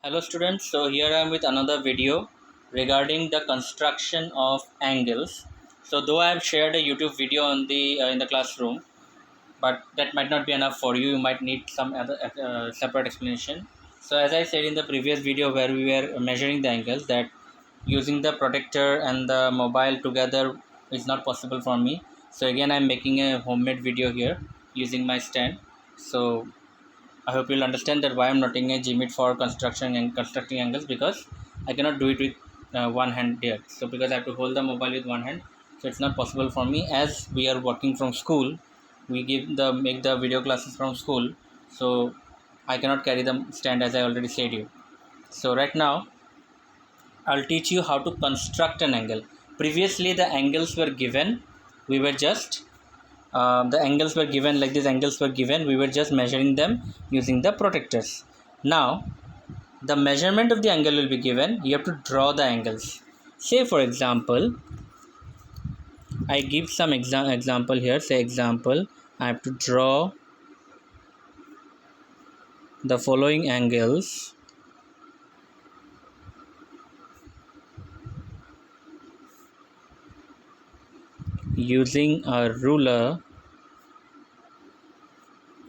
Hello students, so here I am with another video regarding the construction of angles. So though I have shared a YouTube video on the in the classroom, but that might not be enough for you. You might need some other separate explanation. So as I said in the previous video where we were measuring the angles, that using the protector and the mobile together is not possible for me. So again I am making a homemade video here using my stand. So I hope you'll understand that why I'm not using a Gmit for construction and constructing angles, because I cannot do it with one hand here. So because I have to hold the mobile with one hand, so it's not possible for me. As we are working from school, we make the video classes from school, so I cannot carry the stand as I already said you. So right now I'll teach you how to construct an angle. Previously the angles were given, we were just the angles were given like these angles were given, we were just measuring them using the protectors. Now the measurement of the angle will be given, you have to draw the angles. Say for example, I give some example here. Say example, I have to draw the following angles using a ruler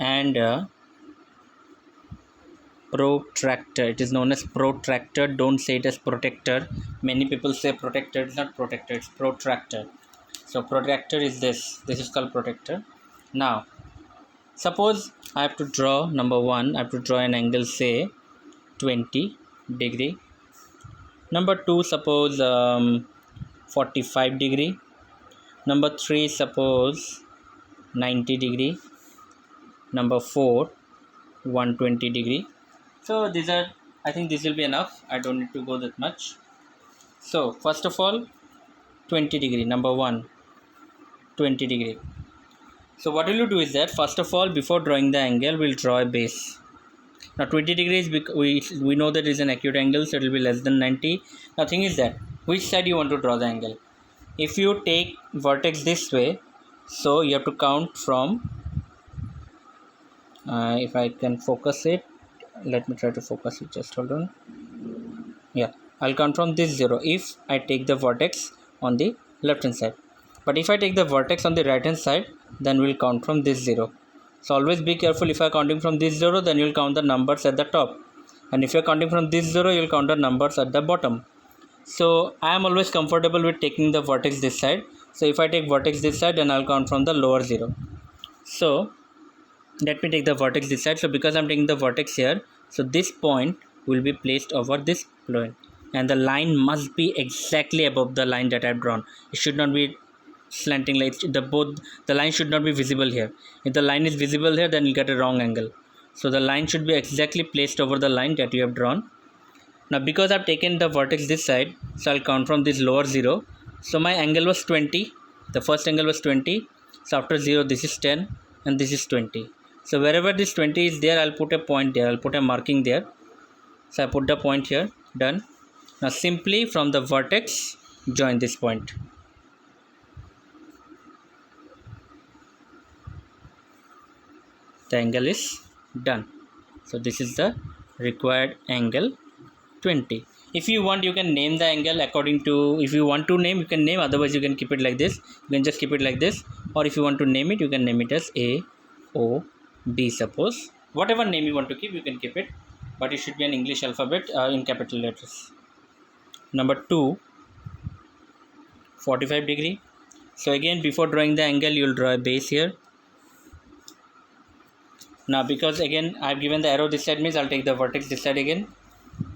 and a protractor. It is known as protractor. Don't say it as protector. Many people say protector. It's not protector, it's protractor. So protractor is this. This is called protector. Now suppose I have to draw number one. I have to draw an angle, say 20 degree. Number two, suppose 45 degree. Number three, suppose 90 degree. Number four, 120 degree. So these are, I think this will be enough. I don't need to go that much. So first of all, 20 degree, number one, 20 degree. So what will you do is that first of all, before drawing the angle, we'll draw a base. Now 20 degrees, we know that is an acute angle, so it will be less than 90. Now thing is that which side you want to draw the angle. If you take vertex this way, so you have to count from if I can focus it, let me try to focus it, just hold on. Yeah, I'll count from this 0 if I take the vertex on the left hand side, but if I take the vertex on the right hand side, then we'll count from this 0. So always be careful. If you're counting from this 0, then you'll count the numbers at the top, and if you're counting from this 0, you'll count the numbers at the bottom. So I am always comfortable with taking the vertex this side. So if I take vertex this side, then I'll count from the lower 0. So let me take the vertex this side. So because I'm taking the vertex here, so this point will be placed over this point, and the line must be exactly above the line that I've drawn. It should not be slanting, like the line should not be visible here. If the line is visible here, then you get a wrong angle. So the line should be exactly placed over the line that you have drawn. Now because I've taken the vertex this side, so I'll count from this lower 0. So my angle was 20. The first angle was 20. So after 0, this is 10 and this is 20. So wherever this 20 is there, I'll put a point there. I'll put a marking there. So I put the point here. Done. Now simply from the vertex, join this point. The angle is done. So this is the required angle 20. If you want, you can name the angle according to, if you want to name, you can name, otherwise you can keep it like this. You can just keep it like this, or if you want to name it, you can name it as A, O, B, suppose. Whatever name you want to keep, you can keep it, but it should be an English alphabet in capital letters. Number 2, 45 degree. So again, before drawing the angle, you will draw a base here. Now because again I have given the arrow this side, means I'll take the vertex this side again.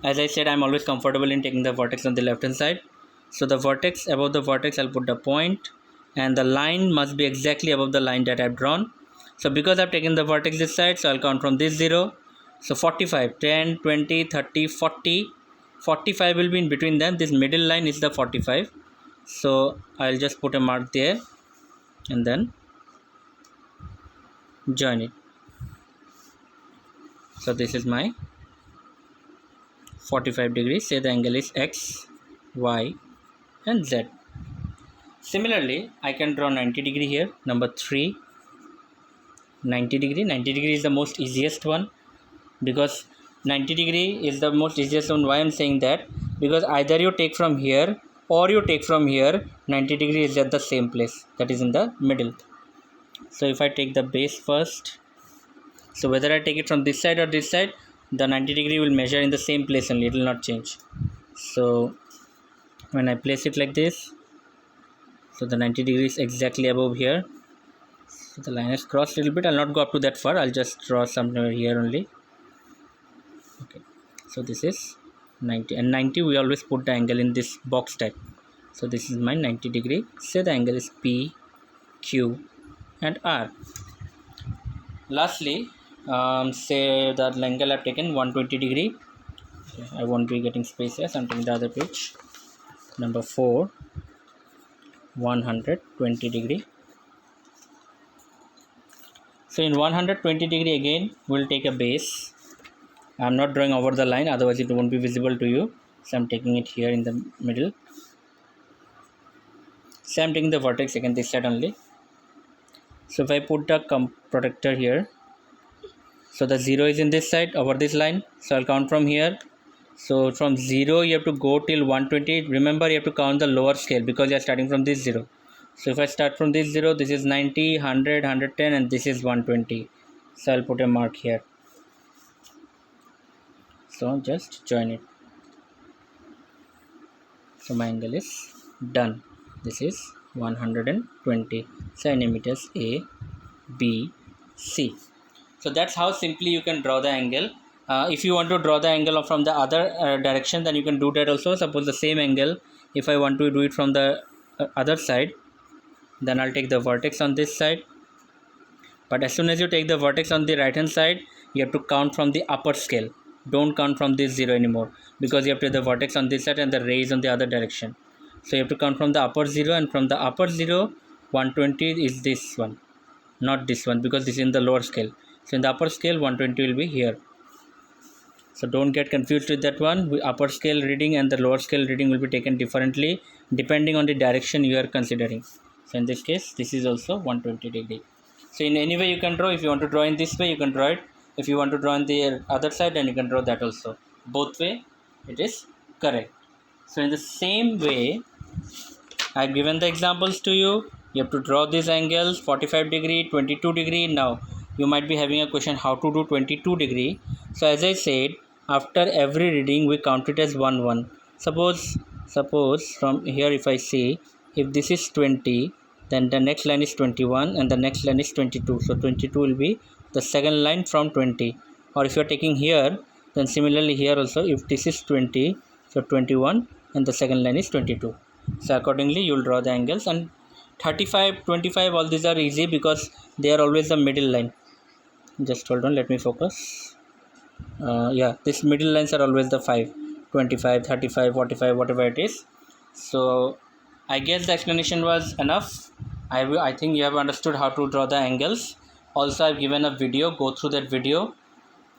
As I said, I'm always comfortable in taking the vertex on the left hand side. So the vertex, above the vertex, I'll put the point, and the line must be exactly above the line that I've drawn. So because I've taken the vertex this side, so I'll count from this 0. So 45, 10, 20, 30, 40. 45 will be in between them. This middle line is the 45. So I'll just put a mark there and then join it. So this is my 45 degrees. Say the angle is X, Y and Z. Similarly, I can draw 90 degree here. Number 3, 90 degree. 90 degree is the most easiest one, because 90 degree is the most easiest one. Why I'm saying that? Because either you take from here or you take from here, 90 degree is at the same place, that is in the middle. So if I take the base first, so whether I take it from this side or this side, the 90 degree will measure in the same place only, it will not change. So when I place it like this, so the 90 degrees exactly above here. So the line is crossed a little bit. I'll not go up to that far. I'll just draw somewhere here only. Okay. So this is 90, and 90 we always put the angle in this box type. So this is my 90 degree. Say the angle is P, Q, and R. Lastly, say the angle I've taken 120 degree. Okay, I won't be getting space here, so I'm taking the other page. Number 4, 120 degree. So in 120 degree again, we'll take a base. I'm not drawing over the line, otherwise it won't be visible to you. So I'm taking it here in the middle. So I'm taking the vertex again this side only. So if I put the protector here, so the 0 is in this side over this line. So I'll count from here. So from 0 you have to go till 120. Remember, you have to count the lower scale because you are starting from this 0. So if I start from this 0, this is 90, 100, 110, and this is 120. So I'll put a mark here. So just join it. So my angle is done. This is 120 centimeters A, B, C. So that's how simply you can draw the angle. If you want to draw the angle from the other direction, then you can do that also. Suppose the same angle, if I want to do it from the other side, then I'll take the vertex on this side. But as soon as you take the vertex on the right hand side, you have to count from the upper scale. Don't count from this 0 anymore, because you have to take the vertex on this side and the ray is on the other direction. So you have to count from the upper 0, and from the upper 0, 120 is this one, not this one, because this is in the lower scale. So in the upper scale, 120 will be here. So don't get confused with that one. Upper scale reading and the lower scale reading will be taken differently depending on the direction you are considering. So in this case, this is also 120 degree. So in any way you can draw. If you want to draw in this way, you can draw it. If you want to draw on the other side, then you can draw that also. Both way, it is correct. So in the same way, I have given the examples to you. You have to draw these angles, 45 degree, 22 degree. Now you might be having a question how to do 22 degree. So as I said, after every reading we count it as 1 1. Suppose from here, if I see, if this is 20, then the next line is 21 and the next line is 22. So 22 will be the second line from 20. Or if you are taking here, then similarly here also, if this is 20, so 21 and the second line is 22. So accordingly you will draw the angles. And 35, 25, all these are easy because they are always the middle line. Just hold on, let me focus. Yeah, these middle lines are always the 5, 25, 35, 45, whatever it is. So I guess the explanation was enough. I think you have understood how to draw the angles. Also, I've given a video. Go through that video,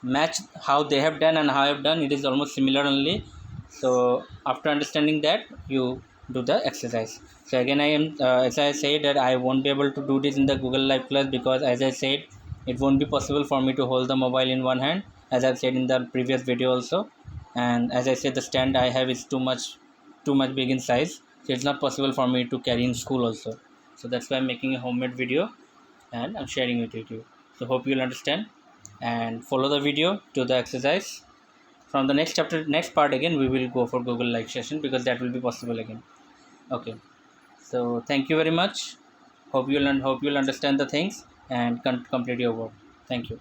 match how they have done and how I have done. It is almost similar only. So after understanding that, you do the exercise. So again, I am as I said that I won't be able to do this in the Google Live class because, as I said, it won't be possible for me to hold the mobile in one hand, as I've said in the previous video also. And as I said, the stand I have is too much big in size, so it's not possible for me to carry in school also. So that's why I'm making a homemade video and I'm sharing it with you. So hope you'll understand and follow the video to the exercise. From the next part again, we will go for Google Live session because that will be possible again. Okay. So thank you very much. Hope you'll understand the things and complete your work. Thank you.